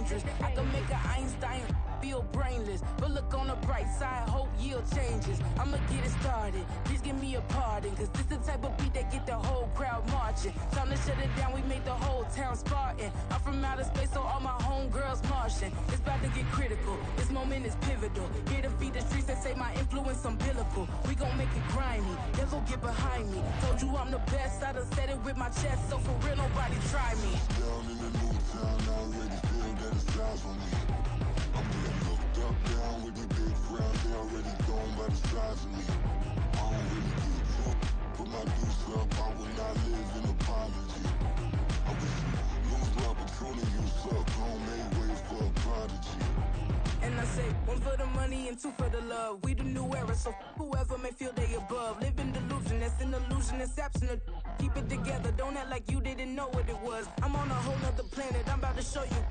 dangerous. I can make an Einstein feel brainless, but look on the bright side, hope yield changes. I'ma get it started, please give me a pardon, cause this the type of beat that get the whole crowd marching. Time to shut it down, we made the whole town Spartan. I'm from outer space, so all my homegirls Martian. It's about to get critical, this moment is pivotal. Here to feed the streets that say my influence umbilical. We gon' make it grimy, never get behind me. Told you I'm the best, I done said it with my chest, so for real nobody try me. Down in the new town, I already feel that it's time for me. I'm being looked up, down with the big crowd, they already gone by the size of me. I don't really give a fuck, put my deuce up, I will not live in apology. I wish you lose my opportunity, you suck, homemade way for a prodigy. And I say, one for the money and two for the love. We the new era, so whoever may feel they above. Live in delusion, that's an illusion, it's absent. Keep it together, don't act like you didn't know what it was. I'm on a whole nother planet, I'm about to show you.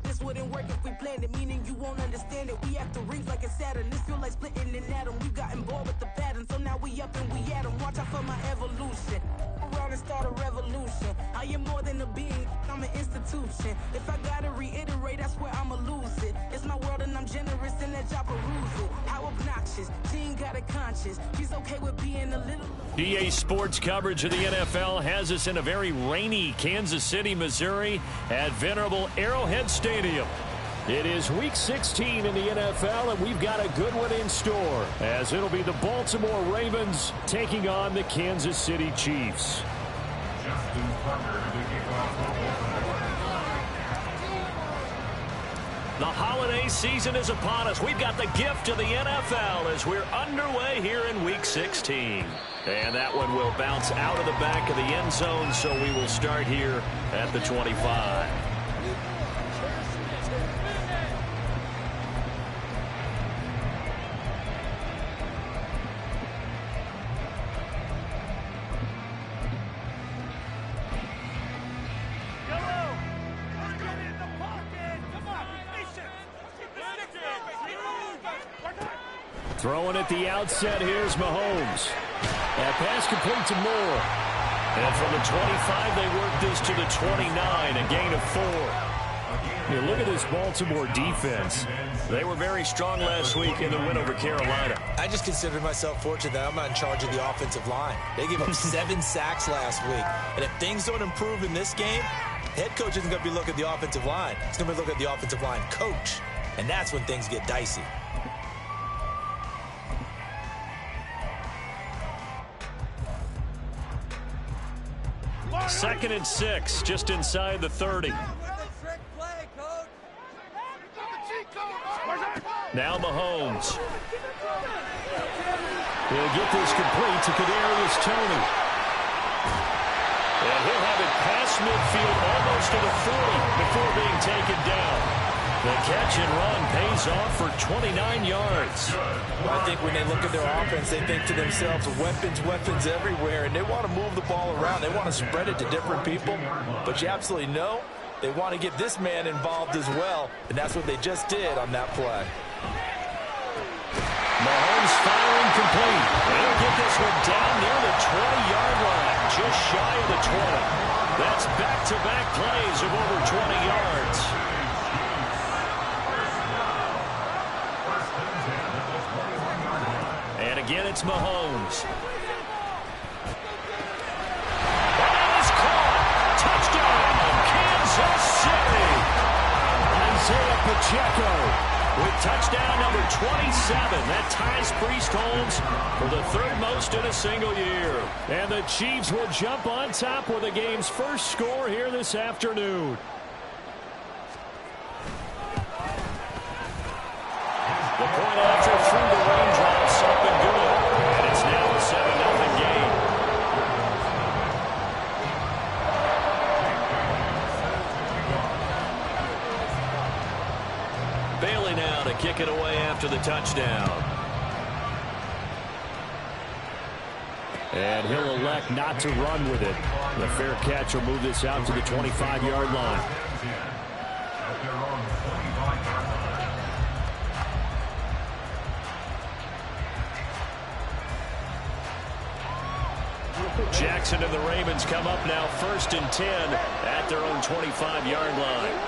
This wouldn't work if we planned it, meaning you won't understand it. We have to rings like a Saturn. This feel like splitting an atom. We've gotten bored with the pattern, so now we up and we at 'em. Watch out for my evolution. Around and start a revolution. I am more than a being, I'm an institution. If I gotta reiterate, that's where I'ma lose it. It's my world and I'm generous and that y'all peruse it. How obnoxious, she ain't got a conscience. She's okay with being a little... EA Sports coverage of the NFL has us in a very rainy Kansas City, Missouri at venerable Arrowhead Stadium. It is Week 16 in the NFL, and we've got a good one in store, as it'll be the Baltimore Ravens taking on the Kansas City Chiefs. The holiday season is upon us. We've got the gift of the NFL as we're underway here in Week 16. And that one will bounce out of the back of the end zone, so we will start here at the 25. Throwing at the outset, here's Mahomes. That pass complete to Moore. And from the 25, they work this to the 29, a gain of 4. You look at this Baltimore defense. They were very strong last week in the win over Carolina. I just consider myself fortunate that I'm not in charge of the offensive line. They gave up 7 sacks last week. And if things don't improve in this game, head coach isn't going to be looking at the offensive line. He's going to be looking at the offensive line coach. And that's when things get dicey. Second and 6, just inside the 30. Now Mahomes. He'll get this complete to Kadarius Toney. And he'll have it past midfield almost to the 40 before being taken down. The catch and run pays off for 29 yards. I think when they look at their offense, they think to themselves, weapons everywhere, and they want to move the ball around. They want to spread it to different people, but you absolutely know they want to get this man involved as well, and that's what they just did on that play. Mahomes firing complete. He'll get this one down near the 20-yard line, just shy of the 20. That's back-to-back plays of over 20 yards. And again, it's Mahomes. That is caught. Touchdown, Kansas City. Isaiah Pacheco with touchdown number 27. That ties Priest Holmes for the third most in a single year. And the Chiefs will jump on top with the game's first score here this afternoon. The point after through the raindrops up and good. And it's now a 7-0 game. Bailey now to kick it away after the touchdown. And he'll elect not to run with it. The fair catch will move this out to the 25-yard line. Jackson and the Ravens come up now 1st and 10 at their own 25-yard line.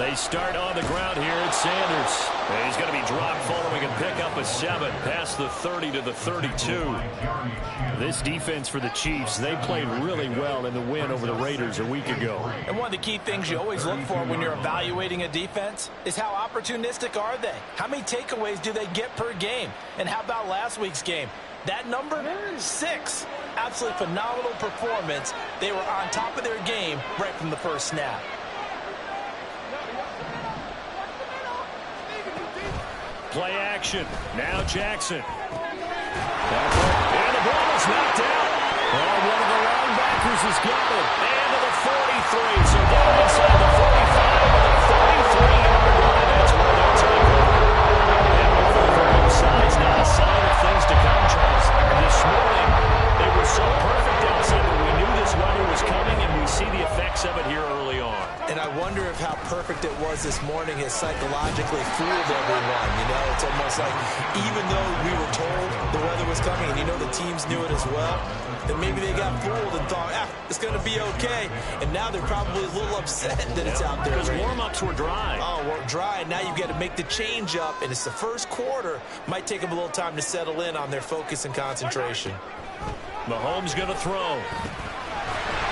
They start on the ground here at Sanders. And he's going to be dropped following a pickup of 7 past the 30 to the 32. This defense for the Chiefs, they played really well in the win over the Raiders a week ago. And one of the key things you always look for when you're evaluating a defense is how opportunistic are they? How many takeaways do they get per game? And how about last week's game? That number, 6. Absolutely phenomenal performance. They were on top of their game right from the first snap. Play action. Now Jackson. And the ball is knocked out. And one of the linebackers has got it. And to the 43. So down inside the 45 to the 43-yard line. That's where they'll take it. And over for both sides. Now a sign of things to come, Charles. This morning, it was so perfect outside, but we knew this weather was coming, and we see the effects of it here early on. And I wonder if how perfect it was this morning has psychologically fooled everyone. You know, it's almost like even though we were told the weather was coming, and you know the teams knew it as well, then maybe they got fooled and thought, it's going to be okay. And now they're probably a little upset that it's out there. Because warm-ups were dry. Oh, well, dry. Now you've got to make the change up, and it's the first quarter. Might take them a little time to settle in on their focus and concentration. Mahomes going to throw.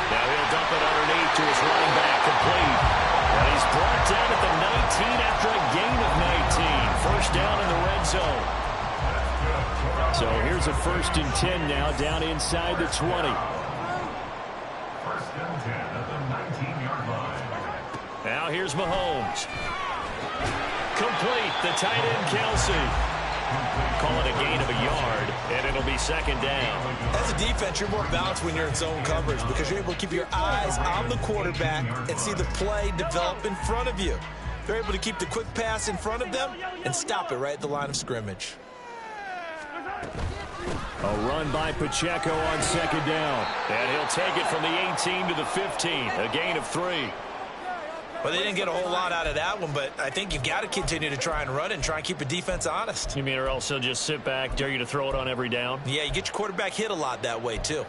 Now he'll dump it underneath to his running back, complete. And he's brought down at the 19 after a gain of 19. First down in the red zone. So here's a 1st and 10 now, down inside the 20. First and 10 at the 19-yard line. Now here's Mahomes. Complete, the tight end Kelsey. Call it a gain of a yard, and it'll be 2nd down. As a defense, you're more balanced when you're in zone coverage because you're able to keep your eyes on the quarterback and see the play develop in front of you. They're able to keep the quick pass in front of them and stop it right at the line of scrimmage. A run by Pacheco on 2nd down, and he'll take it from the 18 to the 15, a gain of 3. Well, they didn't get a whole lot out of that one, but I think you've got to continue to try and run and try and keep a defense honest. You mean or else he'll just sit back, dare you to throw it on every down? Yeah, you get your quarterback hit a lot that way, too.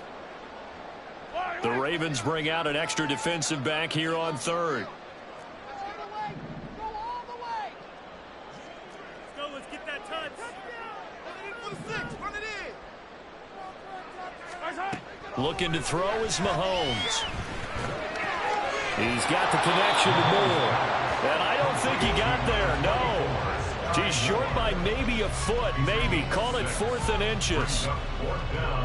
The Ravens bring out an extra defensive back here on 3rd. Let's get that touch. Looking to throw is Mahomes. He's got the connection to Moore. And I don't think he got there, no. He's short by maybe a foot, maybe. Call it 4th and inches.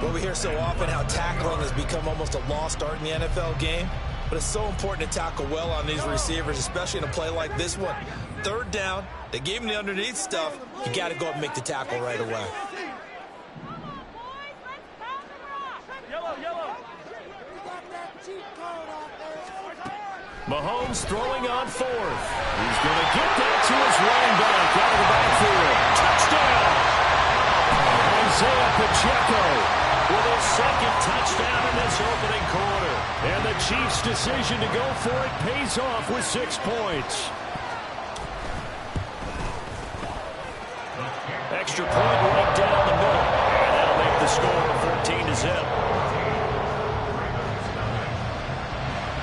Well, we hear so often how tackling has become almost a lost art in the NFL game. But it's so important to tackle well on these receivers, especially in a play like this one. 3rd down, they gave him the underneath stuff. You got to go up and make the tackle right away. Mahomes throwing on 4th. He's going to get that to his running back out of the backfield. Touchdown! Isaiah Pacheco with his 2nd touchdown in this opening quarter. And the Chiefs' decision to go for it pays off with 6 points. Extra point right down the middle. And that'll make the score 14-0.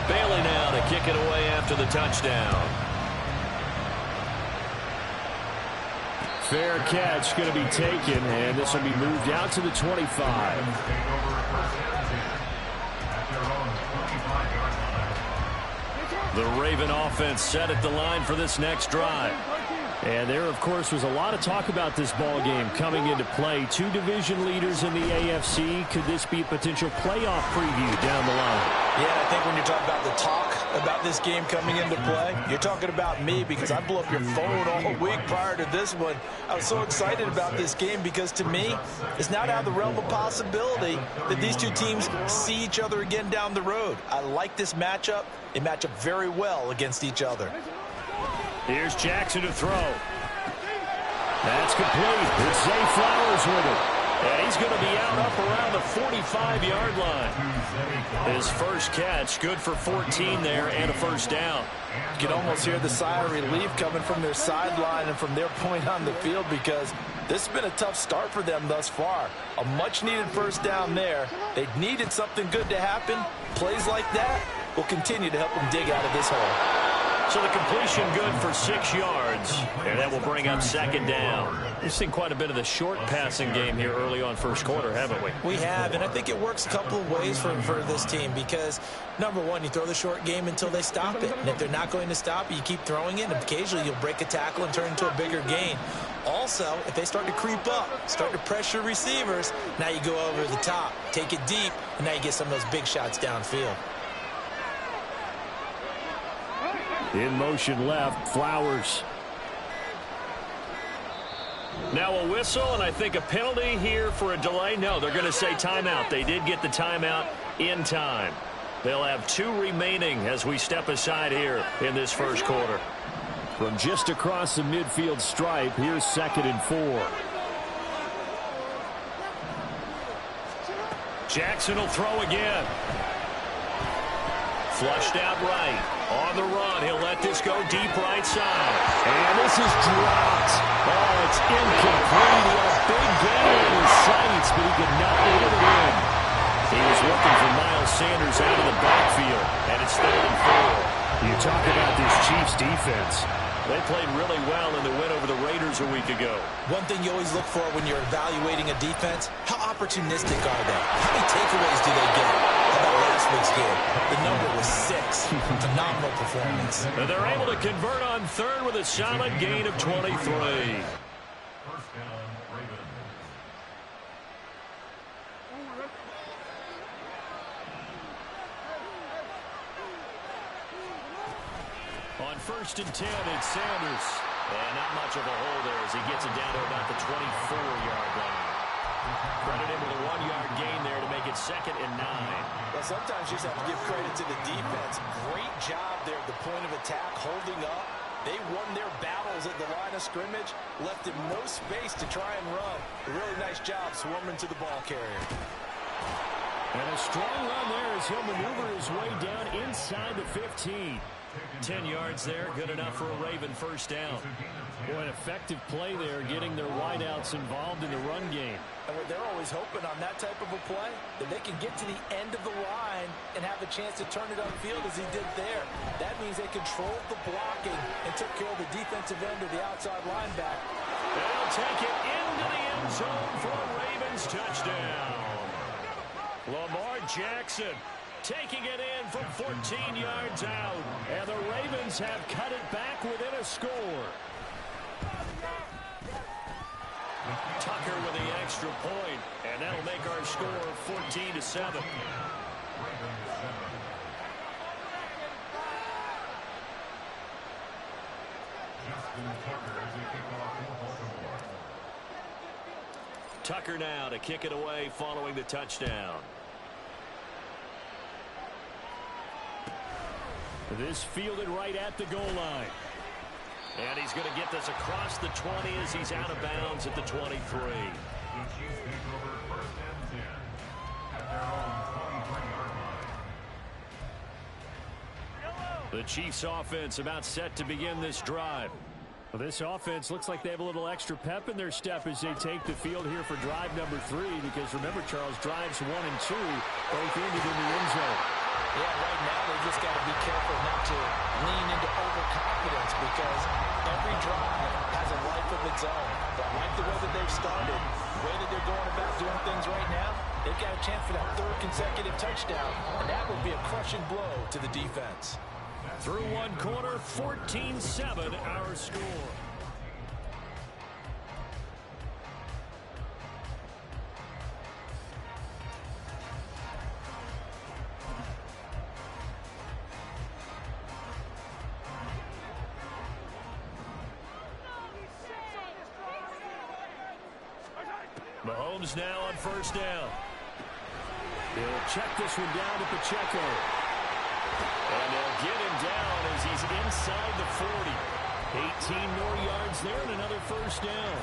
Bailey now to kick it away after the touchdown. Fair catch going to be taken, and this will be moved out to the 25. The Raven offense set at the line for this next drive. And there, of course, was a lot of talk about this ball game coming into play. 2 division leaders in the AFC. Could this be a potential playoff preview down the line? Yeah, I think when you're talking about the talk about this game coming into play, you're talking about me because I blew up your phone all week prior to this one. I was so excited about this game because to me, it's not out of the realm of possibility that these 2 teams see each other again down the road. I like this matchup. They match up very well against each other. Here's Jackson to throw. That's complete. It's Zay Flowers with it. And he's going to be out up around the 45-yard line. His first catch, good for 14 there and a 1st down. You can almost hear the sigh of relief coming from their sideline and from their point on the field because this has been a tough start for them thus far. A much-needed 1st down there. They needed something good to happen. Plays like that will continue to help them dig out of this hole. So the completion good for 6 yards, and that will bring up second down. We've seen quite a bit of the short passing game here early on first quarter, haven't we? We have, and I think it works a couple of ways for this team because, number one, you throw the short game until they stop it. And if they're not going to stop it, you keep throwing it, and occasionally you'll break a tackle and turn into a bigger gain. Also, if they start to creep up, start to pressure receivers, now you go over the top, take it deep, and now you get some of those big shots downfield. In motion left, Flowers. Now a whistle, and I think a penalty here for a delay. No, they're going to say timeout. They did get the timeout in time. They'll have 2 remaining as we step aside here in this first quarter. From just across the midfield stripe, here's 2nd and 4. Jackson will throw again. Flushed out right. On the run, he'll let this go deep right side. And this is dropped. Oh, it's incomplete. He had a big gain in his sights, but he could not get it in. He was looking for Miles Sanders out of the backfield, and it's 3rd and 4. You talk about this Chiefs defense. They played really well in the win over the Raiders a week ago. One thing you always look for when you're evaluating a defense, how opportunistic are they? How many takeaways do they get? How about last week's game? The number was 6. Phenomenal performance. And they're able to convert on 3rd with a solid gain of 23. First down, Ravens. On 1st and 10, it's Sanders. And not much of a hole there as he gets it down to about the 24-yard line. Credit him with a 1-yard gain there to make it 2nd and 9. Well, sometimes you just have to give credit to the defense. Great job there at the point of attack, holding up. They won their battles at the line of scrimmage, left him no space to try and run. A really nice job swarming to the ball carrier. And a strong run there as he'll maneuver his way down inside the 15. 10 yards there, good enough for a Raven first down. Boy, an effective play there, getting their wideouts involved in the run game. And what they're always hoping on that type of a play, that they can get to the end of the line and have a chance to turn it upfield as he did there. That means they controlled the blocking and took care of the defensive end of the outside linebacker. They'll take it into the end zone for a Ravens touchdown. Lamar Jackson taking it in from 14 yards out. And the Ravens have cut it back within a score. Tucker with the extra point, and that'll make our score 14-7. Tucker now to kick it away following the touchdown. This fielded right at the goal line. And he's going to get this across the 20 as he's out of bounds at the 23. The Chiefs take over 1st and 10 at their own 23-yard line. The Chiefs offense about set to begin this drive. Well, this offense looks like they have a little extra pep in their step as they take the field here for drive number 3, because remember, Charles, drives 1 and 2 both ended in the end zone. Yeah, right now they just got to be careful not to lean into overconfidence, because every drive has a life of its own. But I like the way that they've started, the way that they're going about doing things right now. They've got a chance for that 3rd consecutive touchdown, and that would be a crushing blow to the defense. Through one quarter, 14-7 our score. Mahomes now on 1st down. He'll check this one down to Pacheco. And they'll get him down as he's inside the 40. 18 more yards there and another 1st down.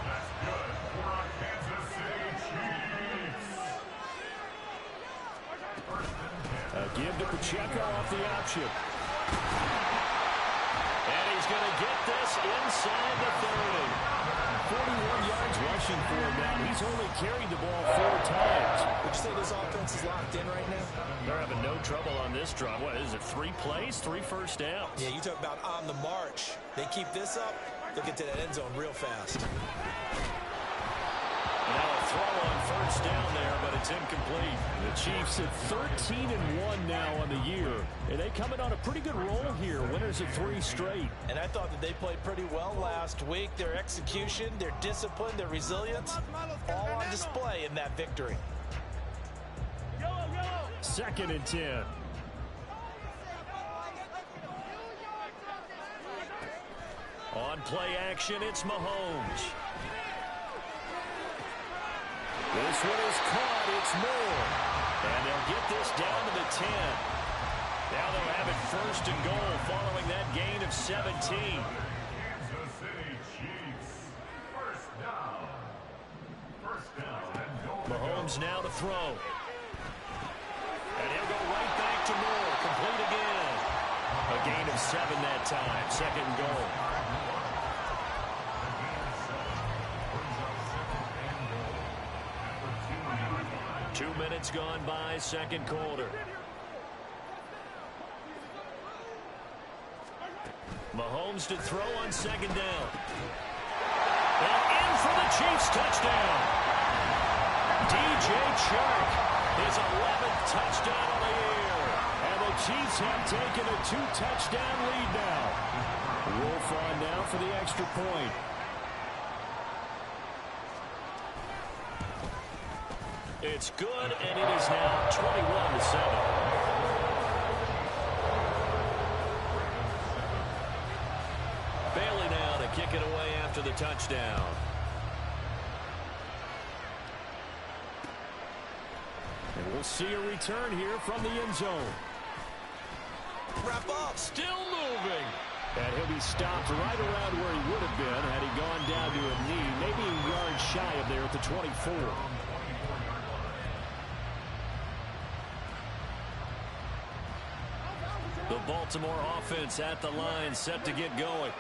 That's good for our Kansas City Chiefs. A give to Pacheco off the option. And he's going to get this inside the 30. 41 yards rushing for him now. He's only carried the ball 4 times. Would you say this offense is locked in right now? They're having no trouble on this drive. What is it, 3 plays, 3 first downs? Yeah, you talk about on the march. They keep this up, they'll get to that end zone real fast. Now a throw on first down there, but it's incomplete. The Chiefs at 13-1 now on the year, and they come in on a pretty good roll here. Winners of 3 straight. And I thought that they played pretty well last week. Their execution, their discipline, their resilience, all on display in that victory. 2nd and 10. On play action, it's Mahomes. This one is caught. It's Moore. And they'll get this down to the 10. Now they'll have it 1st and goal following that gain of 17. Kansas City Chiefs. First down. First down and goal. Mahomes now to throw. And he'll go right back to Moore. Complete again. A gain of 7 that time. 2nd and goal. 2 minutes gone by, 2nd quarter. Mahomes to throw on 2nd down. And in for the Chiefs touchdown. DJ Chark, his 11th touchdown of the year. And the Chiefs have taken a 2-touchdown lead now. Wolf on now for the extra point. It's good, and it is now 21-7. Bailey now to kick it away after the touchdown. And we'll see a return here from the end zone. Wrap up. Still moving. And he'll be stopped right around where he would have been had he gone down to a knee, maybe a yard shy of there at the 24. The Baltimore offense at the line, set to get going.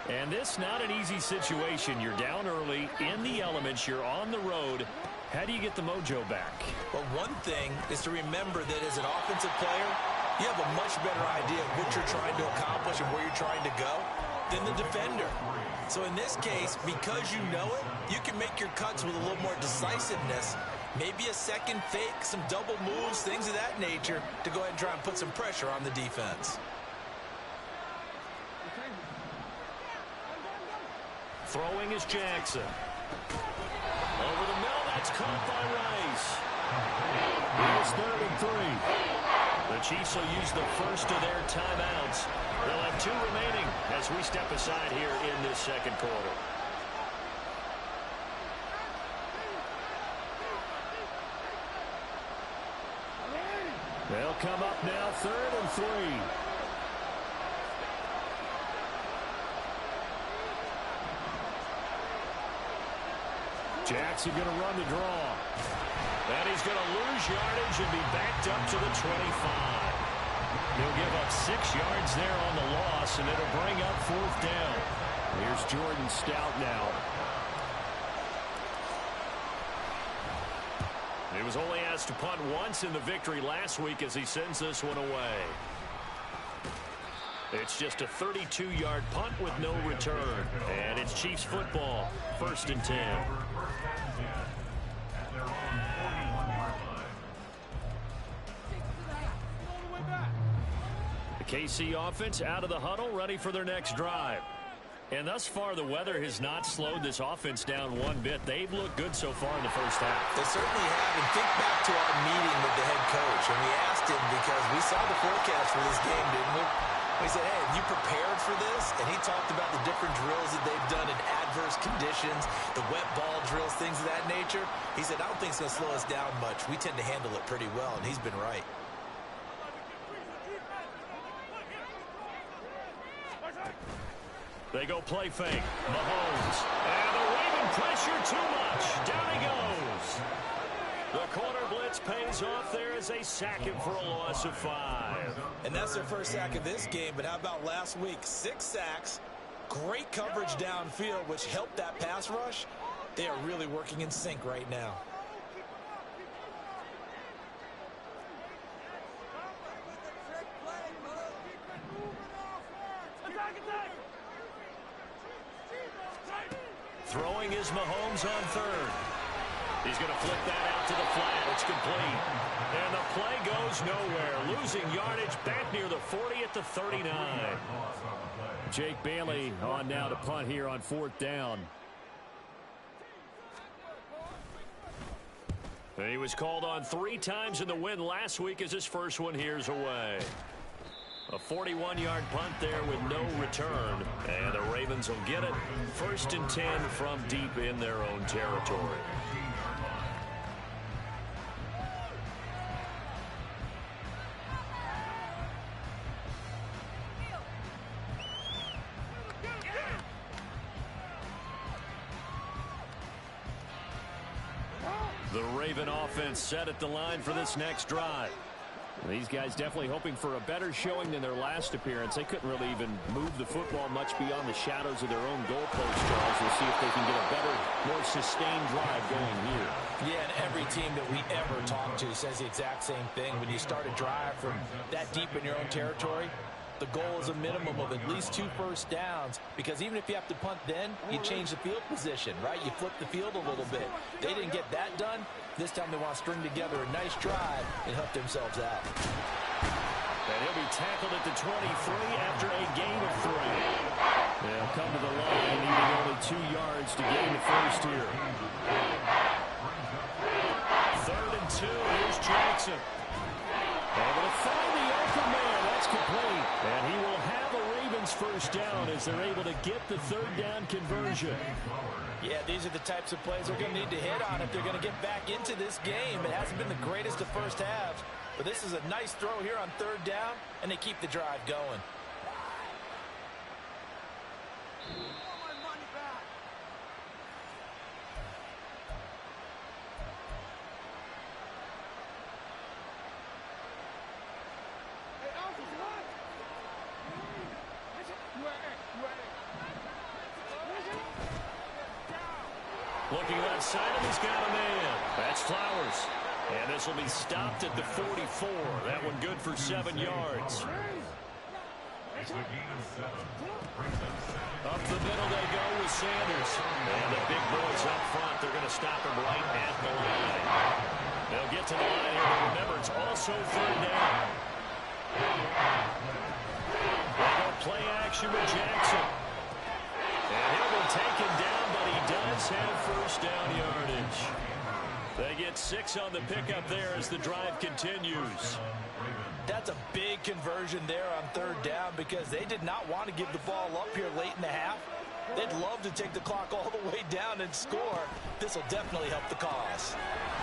And this not an easy situation. You're down early, in the elements, you're on the road. How do you get the mojo back? Well, one thing is to remember that as an offensive player, you have a much better idea of what you're trying to accomplish and where you're trying to go than the defender. So in this case, because you know it, you can make your cuts with a little more decisiveness. Maybe a second fake, some double moves, things of that nature to go ahead and try and put some pressure on the defense. Throwing is Jackson. Over the middle, that's caught by Rice. It's 3rd and 3. The Chiefs will use the first of their timeouts. They'll have 2 remaining as we step aside here in this 2nd quarter. They'll come up now, 3rd and 3. Jackson going to run the draw. And he's going to lose yardage and be backed up to the 25. He'll give up 6 yards there on the loss, and it'll bring up 4th down. Here's Jordan Stout now. He was only asked to punt once in the victory last week as he sends this one away. It's just a 32-yard punt with no return. And it's Chiefs football, 1st and 10. The KC offense out of the huddle, ready for their next drive. And thus far, the weather has not slowed this offense down one bit. They've looked good so far in the first half. They certainly have. And think back to our meeting with the head coach. And we asked him because we saw the forecast for this game, didn't we? We said, hey, have you prepared for this? And he talked about the different drills that they've done in adverse conditions, the wet ball drills, things of that nature. He said, I don't think it's going to slow us down much. We tend to handle it pretty well, and he's been right. They go play fake. Mahomes. And the waving pressure too much. Down he goes. The corner blitz pays off there as they sack him for a loss of 5. And that's their first sack of this game. But how about last week? 6 sacks. Great coverage downfield, which helped that pass rush. They are really working in sync right now. Throwing is Mahomes on third. He's going to flip that out to the flat. It's complete. And the play goes nowhere. Losing yardage back near the 40 at the 39. Jake Bailey on now to punt here on 4th down. He was called on 3 times in the win last week as his first one here's away. A 41-yard punt there with no return. And the Ravens will get it. 1st and 10 from deep in their own territory. The Raven offense set at the line for this next drive. These guys definitely hoping for a better showing than their last appearance. They couldn't really even move the football much beyond the shadows of their own goalpost, Charles. We'll see if they can get a better, more sustained drive going here. Yeah, and every team that we ever talk to says the exact same thing. When you start a drive from that deep in your own territory, the goal is a minimum of at least 2 first downs, because even if you have to punt then, you change the field position, right? You flip the field a little bit. They didn't get that done. This time they want to string together a nice drive and help themselves out. And he'll be tackled at the 23 after a gain of 3. They'll come to the line, needing only 2 yards to gain the first here. 3rd and 2, here's Jackson. Able to find the open man. That's complete. And he will have a Ravens first down as they're able to get the 3rd down conversion. Yeah, these are the types of plays they're going to need to hit on if they're going to get back into this game. It hasn't been the greatest of first halves, but this is a nice throw here on 3rd down, and they keep the drive going. Looking left side, and he's got a man. That's Flowers. And this will be stopped at the 44. That one good for 7 yards. Up the middle they go with Sanders. And the big boys up front, they're going to stop him right at the line. They'll get to the line here, but remember, it's also 3rd down. They go play action with Jackson. And he'll be taken down, but he does have first down yardage. They get 6 on the pickup there as the drive continues. That's a big conversion there on 3rd down, because they did not want to give the ball up here late in the half. They'd love to take the clock all the way down and score. This will definitely help the cause.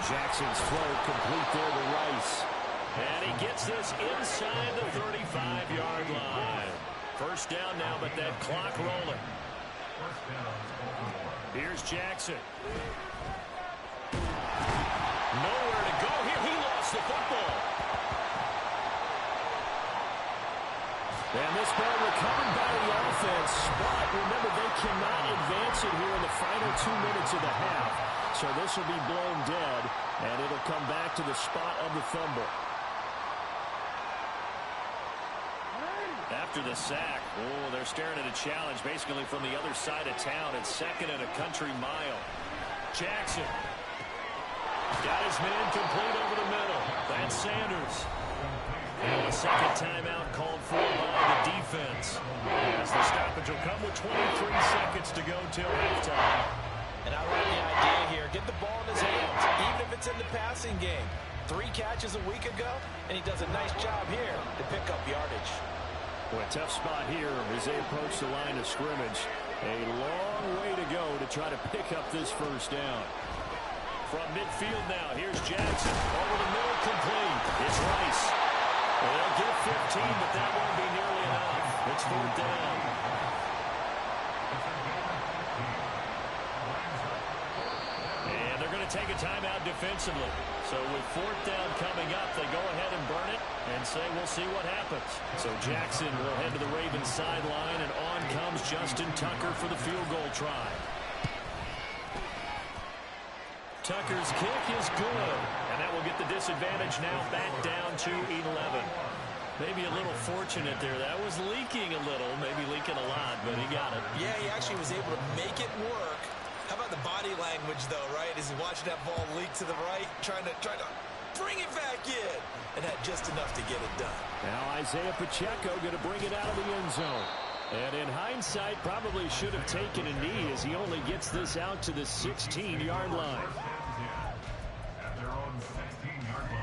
Jackson's throw complete there to Rice. And he gets this inside the 35-yard line. First down now, but that clock rolling. Here's Jackson. Nowhere to go here. He lost the football. And this ball recovered by the offense. But remember, they cannot advance it here in the final 2 minutes of the half. So this will be blown dead, and it'll come back to the spot of the fumble. After the sack, they're staring at a challenge basically from the other side of town. It's 2nd and a country mile. Jackson got his man complete over the middle. That's Sanders. And a second timeout called for by the defense, as the stoppage will come with 23 seconds to go till halftime. And I like the idea here. Get the ball in his hands, even if it's in the passing game. 3 catches a week ago, and he does a nice job here to pick up yardage. Well, a tough spot here as they approach the line of scrimmage. A long way to go to try to pick up this first down. From midfield now, here's Jackson. Over the middle, complete. It's Rice. Well, they'll get 15, but that won't be nearly enough. It's 4th down. And they're going to take a timeout defensively. So with 4th down coming up, they go ahead and burn it and say we'll see what happens. So Jackson will head to the Ravens sideline, and on comes Justin Tucker for the field goal try. Tucker's kick is good, and that will get the disadvantage now back down to 11. Maybe a little fortunate there. That was leaking a little, maybe leaking a lot, but he got it. Yeah, he actually was able to make it work about the body language, though, right? As he's watching that ball leak to the right, trying to bring it back in, and had just enough to get it done. Now Isaiah Pacheco going to bring it out of the end zone. And in hindsight, probably should have taken a knee as he only gets this out to the 16-yard line. At their own 16-yard line.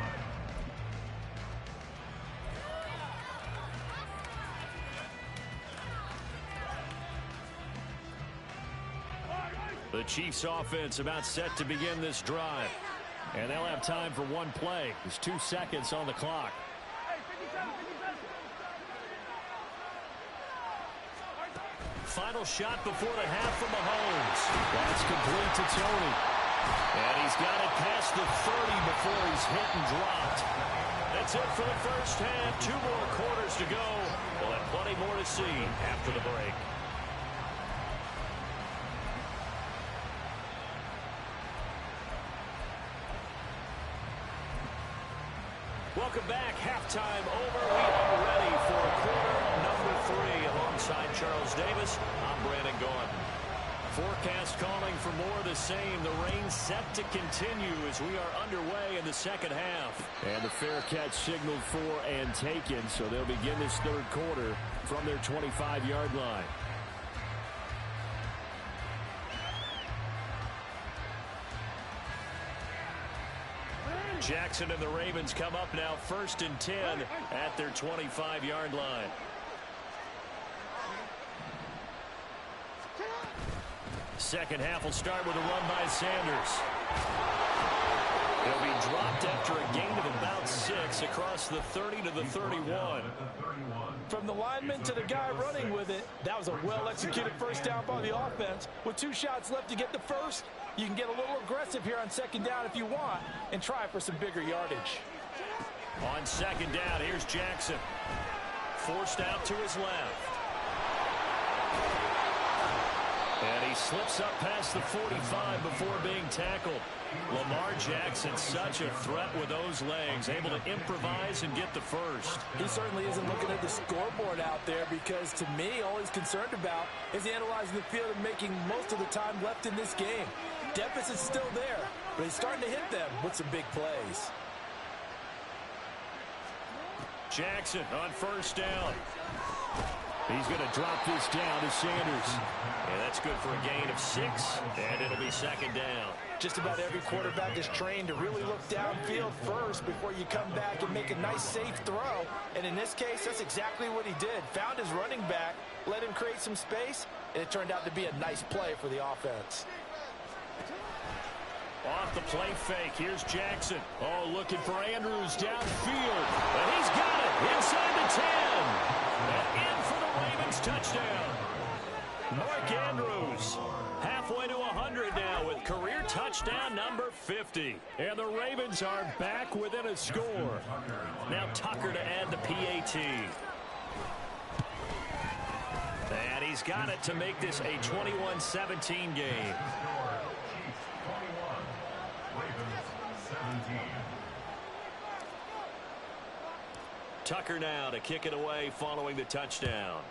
The Chiefs offense about set to begin this drive. And they'll have time for one play. There's 2 seconds on the clock. Final shot before the half from Mahomes. That's complete to Tony. And he's got it past the 30 before he's hit and dropped. That's it for the first half. 2 more quarters to go. We'll have plenty more to see after the break. Welcome back. Halftime over. We are ready for quarter number 3. Alongside Charles Davis, I'm Brandon Gaudin. Forecast calling for more of the same. The rain set to continue as we are underway in the second half. And the fair catch signaled for and taken, so they'll begin this third quarter from their 25-yard line. Jackson and the Ravens come up now 1st and 10 at their 25-yard line. Second half will start with a run by Sanders. He'll be dropped after a gain of about 6 across the 30 to the 31. From the lineman to the guy running with it, that was a well-executed first down by the offense. With 2 shots left to get the first, you can get a little aggressive here on second down if you want and try for some bigger yardage. On second down, here's Jackson. Forced out to his left. And he slips up past the 45 before being tackled. Lamar Jackson, such a threat with those legs, able to improvise and get the first. He certainly isn't looking at the scoreboard out there because, to me, all he's concerned about is analyzing the field and making most of the time left in this game. Deficit's still there, but he's starting to hit them with some big plays. Jackson on first down. He's going to drop this down to Sanders. And that's good for a gain of 6, and it'll be second down. Just about every quarterback is trained to really look downfield first before you come back and make a nice, safe throw. And in this case, that's exactly what he did. Found his running back, let him create some space, and it turned out to be a nice play for the offense. Off the play fake, here's Jackson. Oh, looking for Andrews downfield. And he's got it inside the 10. And in for the Ravens touchdown. Mark Andrews halfway to 100 now with career touchdown number 50. And the Ravens are back within a score. Now Tucker to add the PAT. And he's got it to make this a 21-17 game. Tucker now to kick it away following the touchdown.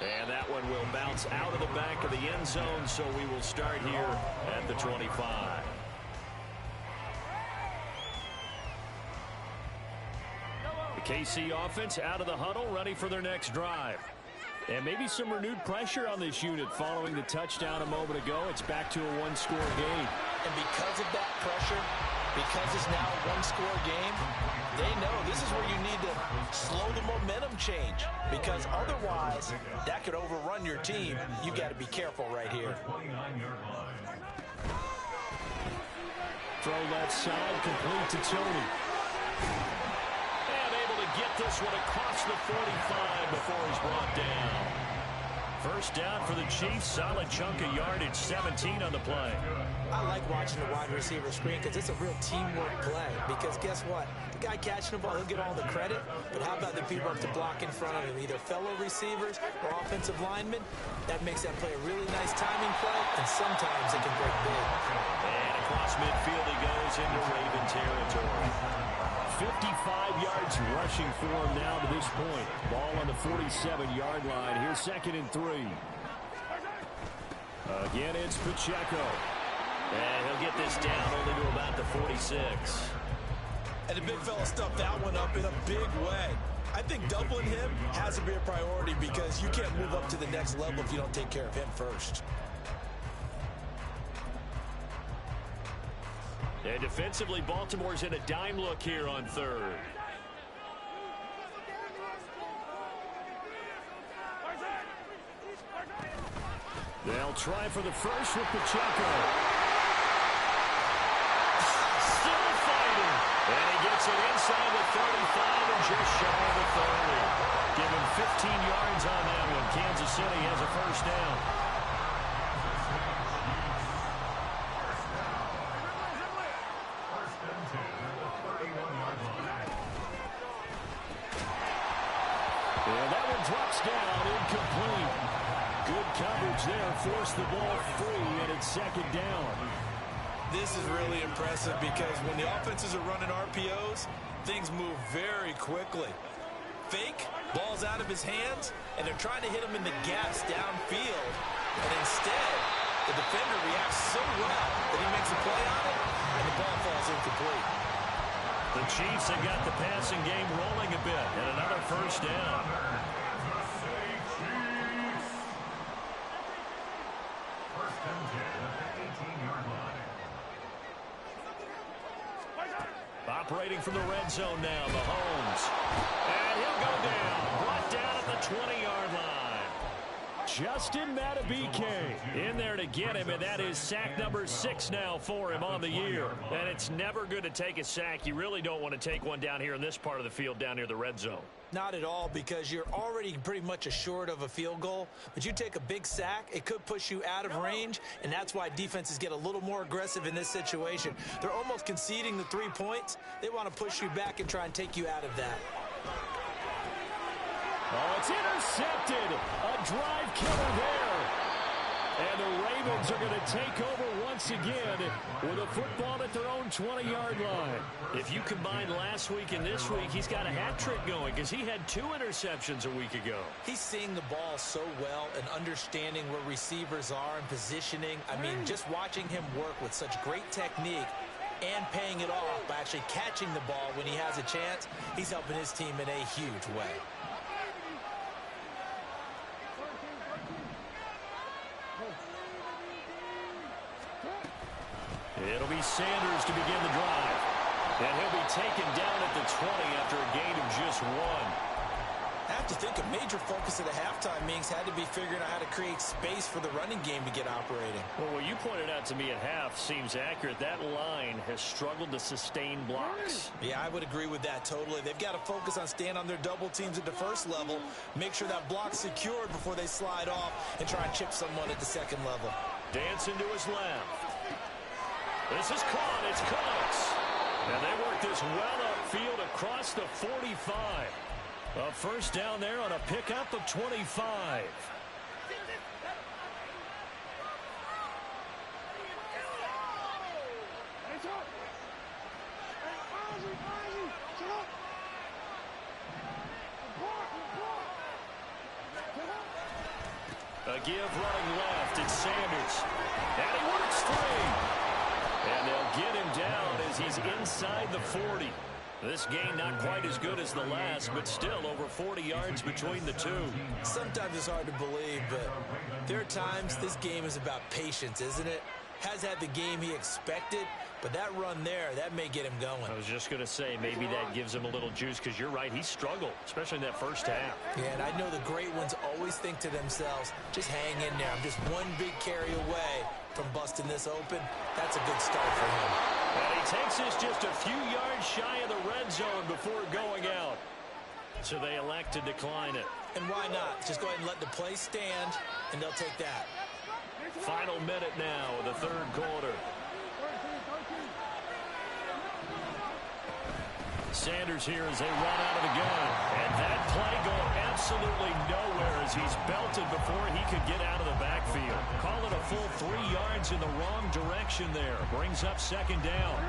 And that one will bounce out of the back of the end zone, so we will start here at the 25. The KC offense out of the huddle, ready for their next drive. And maybe some renewed pressure on this unit following the touchdown a moment ago. It's back to a one-score game. And because of that pressure, because it's now a one-score game, they know this is where you need to slow the momentum change. Because otherwise, that could overrun your team. You've got to be careful right here. Throw left side, complete to Tony. And able to get this one across the 45 before he's brought down. First down for the Chiefs. Solid chunk of yardage, 17 on the play. I like watching the wide receiver screen because it's a real teamwork play. Because guess what? The guy catching the ball, he'll get all the credit. But how about the people up to block in front of him? Either fellow receivers or offensive linemen. That makes that play a really nice timing play. And sometimes it can break big. And across midfield he goes into Raven territory. 55 yards rushing for him now to this point. Ball on the 47-yard line. Here's 2nd and 3. Again, it's Pacheco. And he'll get this down only to about the 46. And the big fella stuffed that one up in a big way. I think doubling him has to be a priority because you can't move up to the next level if you don't take care of him first. And defensively, Baltimore's in a dime look here on 3rd. They'll try for the first with Pacheco. Still fighting. And he gets it inside the 35 and just shy of the 30. Give him 15 yards on that one. Kansas City has a first down. And that one drops down, incomplete. Good coverage there, forced the ball free, and it's 2nd down. This is really impressive because when the offenses are running RPOs, things move very quickly. Fake, ball's out of his hands, and they're trying to hit him in the gaps downfield. And instead, the defender reacts so well that he makes a play on it, and the ball falls incomplete. The Chiefs have got the passing game rolling a bit, and another first down. First and 10 at the 18-yard line. Operating from the red zone now, Mahomes. And he'll go down. Brought down at the 20-yard line. Justin Madubuike in there to get him, and that is sack number 6 now for him on the year. And it's never good to take a sack. You really don't want to take one down here in this part of the field down near the red zone. Not at all, because you're already pretty much assured of a field goal. But you take a big sack, it could push you out of range, and that's why defenses get a little more aggressive in this situation. They're almost conceding the 3 points. They want to push you back and try and take you out of that. Oh, it's intercepted. A drive killer there. And the Ravens are going to take over once again with a football at their own 20-yard line. If you combine last week and this week, he's got a hat trick going because he had 2 interceptions a week ago. He's seeing the ball so well and understanding where receivers are and positioning. I mean, just watching him work with such great technique and paying it off by actually catching the ball when he has a chance, he's helping his team in a huge way. It'll be Sanders to begin the drive. And he'll be taken down at the 20 after a gain of just 1. I have to think a major focus of the halftime meetings had to be figuring out how to create space for the running game to get operating. Well, what you pointed out to me at half seems accurate. That line has struggled to sustain blocks. Yeah, I would agree with that totally. They've got to focus on staying on their double teams at the first level, make sure that block's secured before they slide off, and try and chip someone at the second level. Dancing to his left. This is caught. It's Cox. And they work this well upfield across the 45. A first down there on a pickup of 25. A give running left. It's Sanders. And he works free. And they'll get him down as he's inside the 40. This game not quite as good as the last, but still over 40 yards between the two. Sometimes it's hard to believe, but there are times this game is about patience, isn't it? Has had the game he expected, but that run there, that may get him going. I was just going to say, maybe that gives him a little juice, because you're right, he struggled, especially in that first half. Yeah, and I know the great ones always think to themselves, just hang in there. I'm just one big carry away from busting this open. That's a good start for him. And he takes this just a few yards shy of the red zone before going out. So they elect to decline it. And why not? Just go ahead and let the play stand, and they'll take that. Final minute now of the third quarter. Sanders here as they run out of the gun. And that play going absolutely nowhere as he's belted before he could get out of the backfield. Call it a full 3 yards in the wrong direction there. Brings up second down.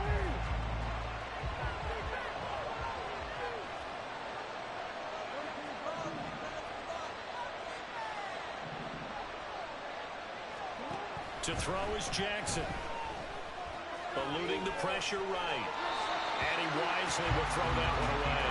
To throw is Jackson. Eluding the pressure right. And he wisely will throw that one away.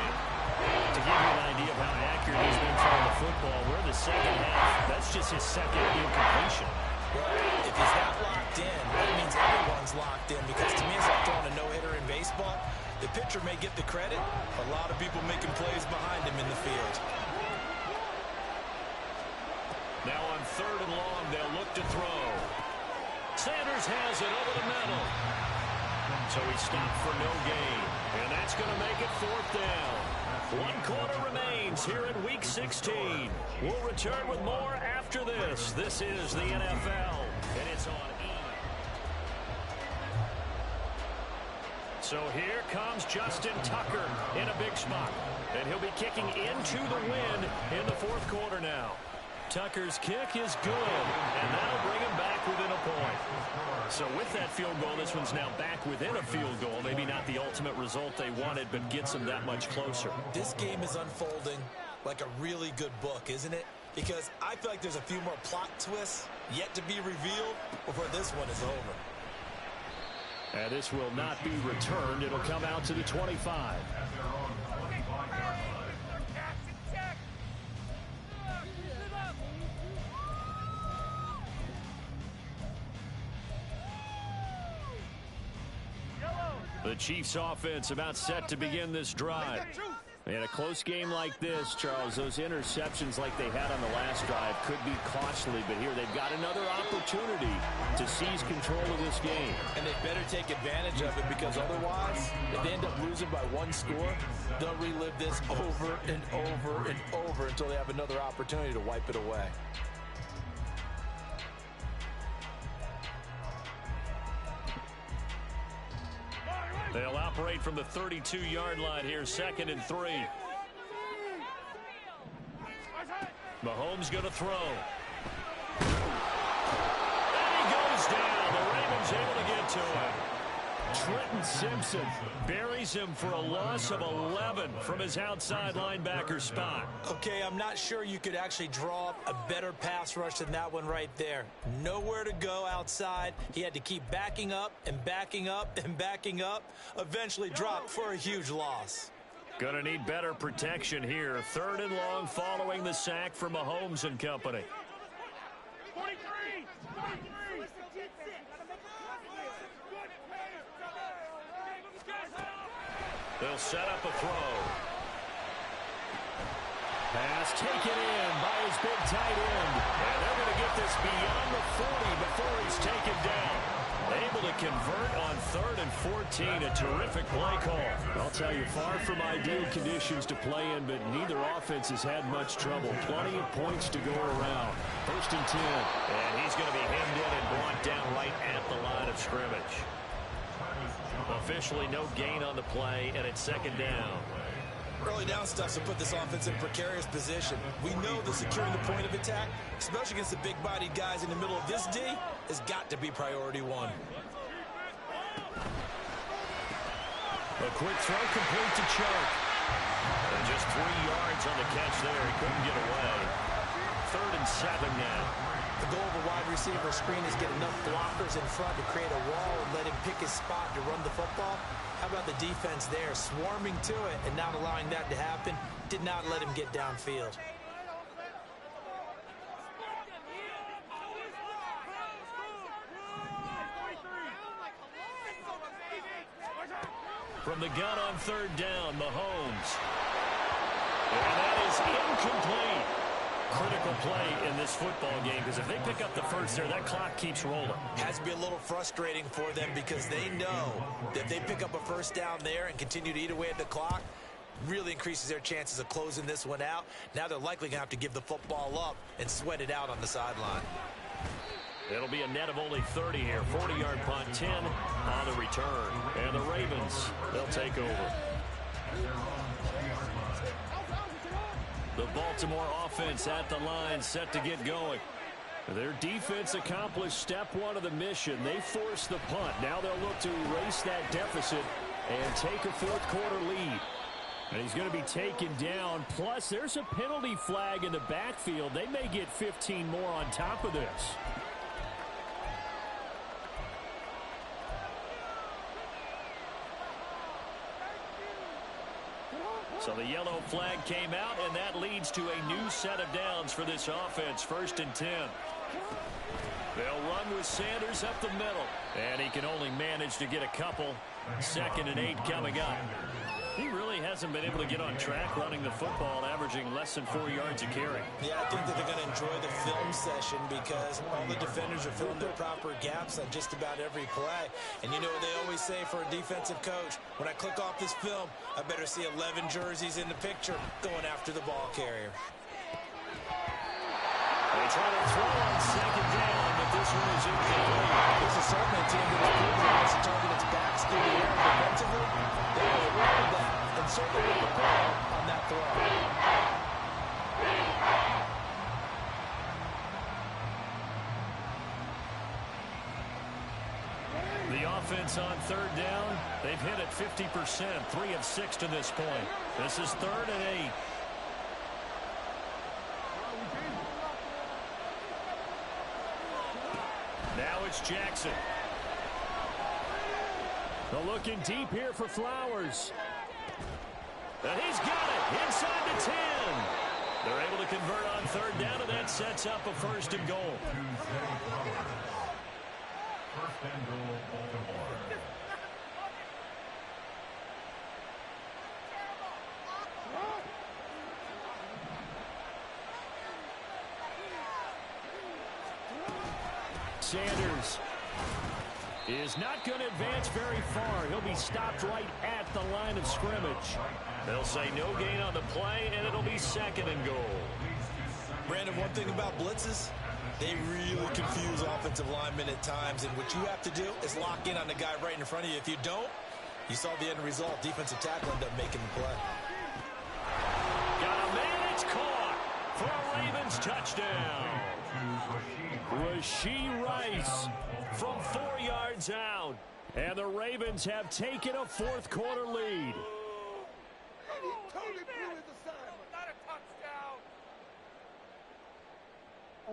To give you an idea of how accurate he's been throwing the football, we're in the second half. That's just his second incompletion. Well, if he's not locked in, that means everyone's locked in, because to me it's like throwing a no-hitter in baseball. The pitcher may get the credit, a lot of people making plays behind him in the field. Now on 3rd and long, they'll look to throw. Sanders has it over the middle. So he stopped for no gain. And that's going to make it 4th down. 1 quarter remains here in Week 16. We'll return with more after this. This is the NFL, and it's on E! So here comes Justin Tucker in a big spot. And he'll be kicking into the wind in the 4th quarter now. Tucker's kick is good, and that'll bring him back within a point. So with that field goal, this one's now back within a field goal. Maybe not the ultimate result they wanted, but gets them that much closer. This game is unfolding like a really good book, isn't it? Because I feel like there's a few more plot twists yet to be revealed before this one is over. And this will not be returned. It'll come out to the 25. The Chiefs offense about set to begin this drive. In a close game like this, Charles, those interceptions like they had on the last drive could be costly, but here they've got another opportunity to seize control of this game. And they better take advantage of it, because otherwise, if they end up losing by 1 score, they'll relive this over and over and over until they have another opportunity to wipe it away. They'll operate from the 32-yard line here, 2nd and 3. Mahomes going to throw. And he goes down. The Ravens able to get to him. Trenton Simpson buries him for a loss of 11 from his outside linebacker spot. Okay, I'm not sure you could actually draw up a better pass rush than that one right there. Nowhere to go outside. He had to keep backing up and backing up and backing up. Eventually dropped for a huge loss. Gonna need better protection here. 3rd and long following the sack from Mahomes and company. 43! They'll set up a throw. Pass taken in by his big tight end. And they're going to get this beyond the 40 before he's taken down. Able to convert on 3rd and 14. A terrific play call. I'll tell you, far from ideal conditions to play in, but neither offense has had much trouble. Plenty of points to go around. 1st and 10. And he's going to be hemmed in and brought down right at the line of scrimmage. Officially no gain on the play, and it's 2nd down. Early down stuff to put this offense in a precarious position. We know that securing the point of attack, especially against the big-bodied guys in the middle of this D, has got to be priority 1. A quick throw complete to Chark. And just 3 yards on the catch there. He couldn't get away. 3rd and 7 now. The goal of a wide receiver screen is get enough blockers in front to create a wall and let him pick his spot to run the football. How about the defense there, swarming to it and not allowing that to happen? Did not let him get downfield. From the gun on 3rd down, Mahomes. And that is incomplete. Critical play in this football game, because if they pick up the first there, that clock keeps rolling. Has to be a little frustrating for them, because they know that if they pick up a first down there and continue to eat away at the clock, really increases their chances of closing this one out. Now they're likely going to have to give the football up and sweat it out on the sideline. It'll be a net of only 30 here. 40-yard punt, 10 on the return. And the Ravens, they'll take over. The Baltimore offense at the line, set to get going. Their defense accomplished step 1 of the mission. They forced the punt. Now they'll look to erase that deficit and take a 4th quarter lead. And he's going to be taken down. Plus, there's a penalty flag in the backfield. They may get 15 more on top of this. So the yellow flag came out, and that leads to a new set of downs for this offense. 1st and 10. They'll run with Sanders up the middle, and he can only manage to get a couple. 2nd and 8 coming up. He really hasn't been able to get on track running the football, averaging less than 4 yards a carry. Yeah, I think that they're going to enjoy the film session because all the defenders are filling their proper gaps on just about every play. And you know what they always say for a defensive coach? When I click off this film, I better see 11 jerseys in the picture going after the ball carrier. They try to throw on 2nd down, but this one is incomplete. This is certainly a team that has proven that once the target its backs through the air defensively, they will reward that and certainly with the ball on that throw. The offense on 3rd down, they've hit it 50%, 3 of 6 to this point. This is 3rd and 8. Now it's Jackson. They're looking deep here for Flowers. And he's got it inside the 10. They're able to convert on 3rd down, and that sets up a 1st and goal. 1st and goal, Baltimore. Sanders is not going to advance very far. He'll be stopped right at the line of scrimmage. They'll say no gain on the play, and it'll be 2nd and goal. Brandon, one thing about blitzes, they really confuse offensive linemen at times, and what you have to do is lock in on the guy right in front of you. If you don't, you saw the end result. Defensive tackle ended up making the play. Got a man, it's caught for a Ravens touchdown. Rashee Rice from 4 yards out. And the Ravens have taken a 4th quarter lead.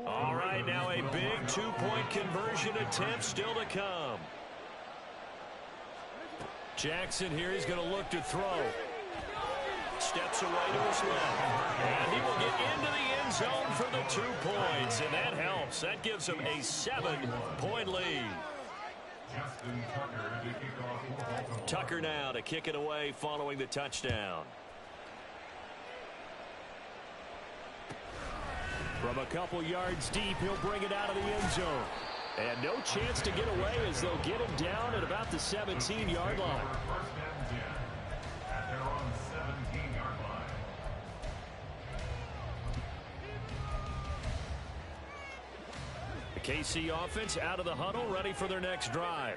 All right, now a big 2-point conversion attempt still to come. Jackson here is going to look to throw. Steps away to his left. And he will get into the end zone for the 2 points. And that helps. That gives him a 7-point lead. Tucker now to kick it away following the touchdown. From a couple yards deep, he'll bring it out of the end zone. And no chance to get away as they'll get him down at about the 17-yard line. At their own 17-yard line. The KC offense out of the huddle, ready for their next drive.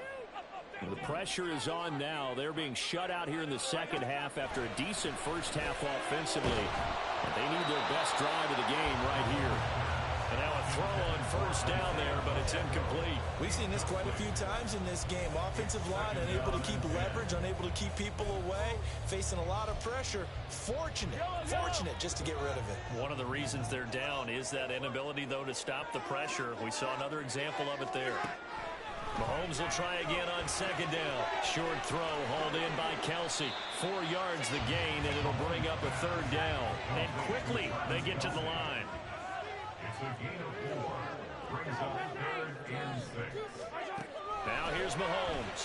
The pressure is on now. They're being shut out here in the 2nd half after a decent first half offensively. They need their best drive of the game right here. And now a throw on 1st down there, but it's incomplete. We've seen this quite a few times in this game. Offensive line unable to keep leverage, unable to keep people away, facing a lot of pressure. Fortunate just to get rid of it. One of the reasons they're down is that inability, though, to stop the pressure. We saw another example of it there. Mahomes will try again on 2nd down. Short throw hauled in by Kelsey. 4 yards the gain, and it'll bring up a 3rd down. And quickly they get to the line. It's a gain of 4. Brings up 3rd and 6. Now here's Mahomes.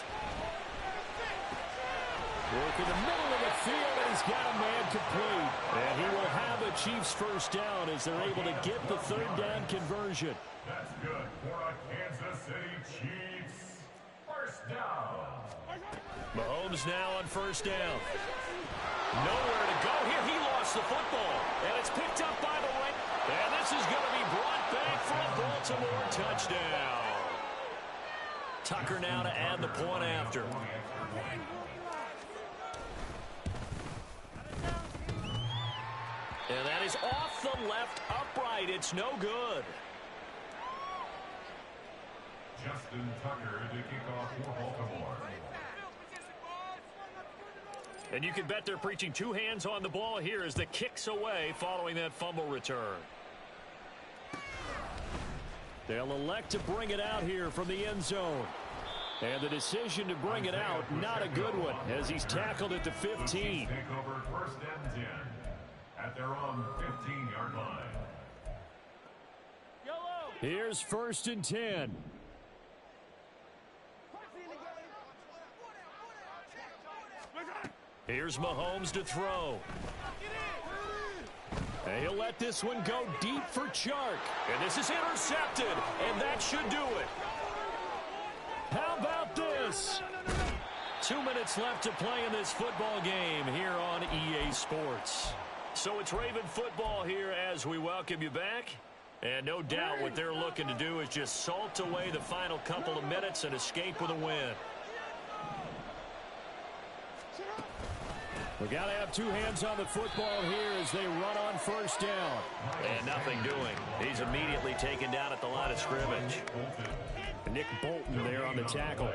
Work in the middle of the field, and he's got a man complete. And he will have a Chiefs 1st down as they're able to get the 3rd down conversion. That's good for a Kansas City Chiefs 1st down. Mahomes now on 1st down. Nowhere to go here. He lost the football, and it's picked up by the right. And this is going to be brought back for a Baltimore touchdown. Tucker now to add the point after. And that is off the left upright. It's no good. Justin Tucker to kick off for Baltimore. And you can bet they're preaching 2 hands on the ball here as the kick's away following that fumble return. They'll elect to bring it out here from the end zone. And the decision to bring it out, not a good one, as he's tackled at the 15. Take over first and 10 at their own 15-yard line. Here's first and 10. Here's Mahomes to throw. And he'll let this one go deep for Chark. And this is intercepted, and that should do it. How about this? 2 minutes left to play in this football game here on EA Sports. So it's Raven football here as we welcome you back. And no doubt what they're looking to do is just salt away the final couple of minutes and escape with a win. We got to have two hands on the football here as they run on first down. And nothing doing. He's immediately taken down at the line of scrimmage. Nick Bolton there on the tackle.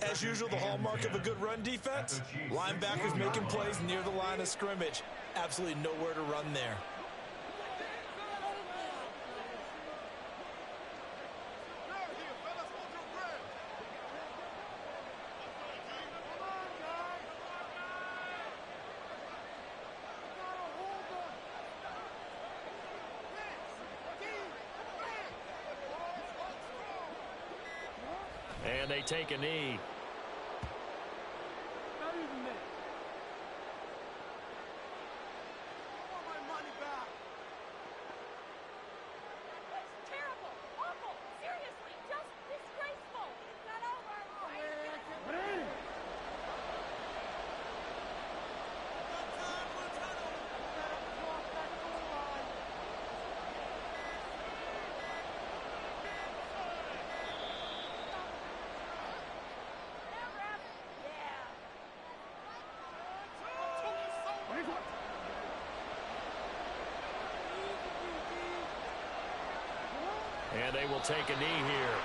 As usual, the hallmark of a good run defense, linebackers making plays near the line of scrimmage. Absolutely nowhere to run there. And they take a knee. And they will take a knee here.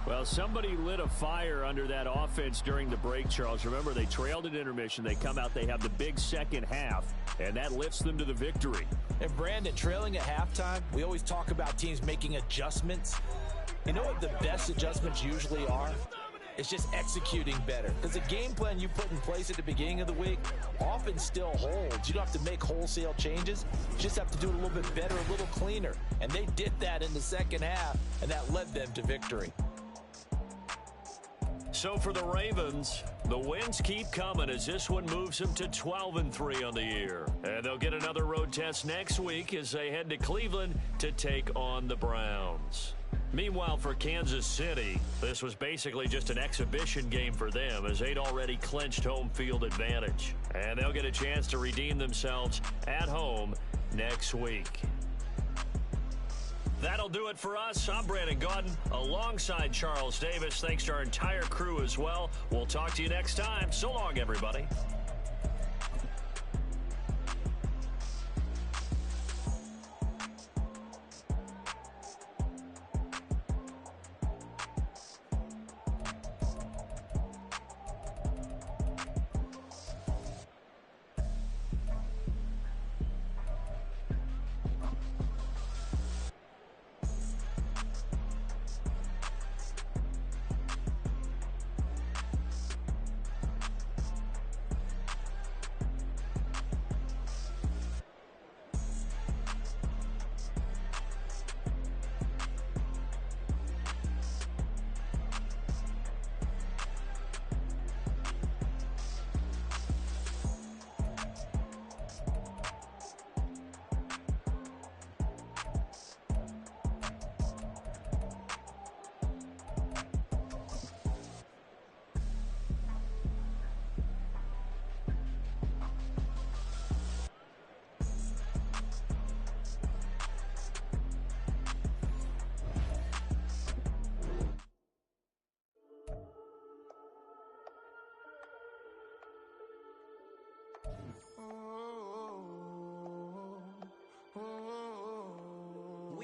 Well, somebody lit a fire under that offense during the break, Charles. Remember, they trailed at intermission. They come out, they have the big second half, and that lifts them to the victory. And Brandon, trailing at halftime, we always talk about teams making adjustments. You know what the best adjustments usually are? It's just executing better. Because the game plan you put in place at the beginning of the week often still holds. You don't have to make wholesale changes. You just have to do it a little bit better, a little cleaner. And they did that in the second half, and that led them to victory. So for the Ravens, the wins keep coming as this one moves them to 12-3 on the year. And they'll get another road test next week as they head to Cleveland to take on the Browns. Meanwhile, for Kansas City, this was basically just an exhibition game for them as they'd already clinched home field advantage. And they'll get a chance to redeem themselves at home next week. That'll do it for us. I'm Brandon Gaudin alongside Charles Davis. Thanks to our entire crew as well. We'll talk to you next time. So long, everybody.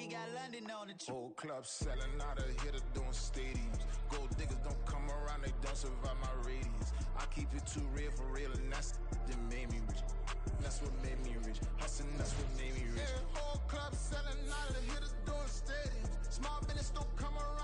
we got London on the Whole club selling out of hitter doing stadiums. Gold diggers don't come around, they don't survive my radius. I keep it too real for real, and that's that made me rich. That's what made me rich. Hustling, that's what made me rich. Yeah, whole club selling out of hitters doing stadiums. Small business don't come around.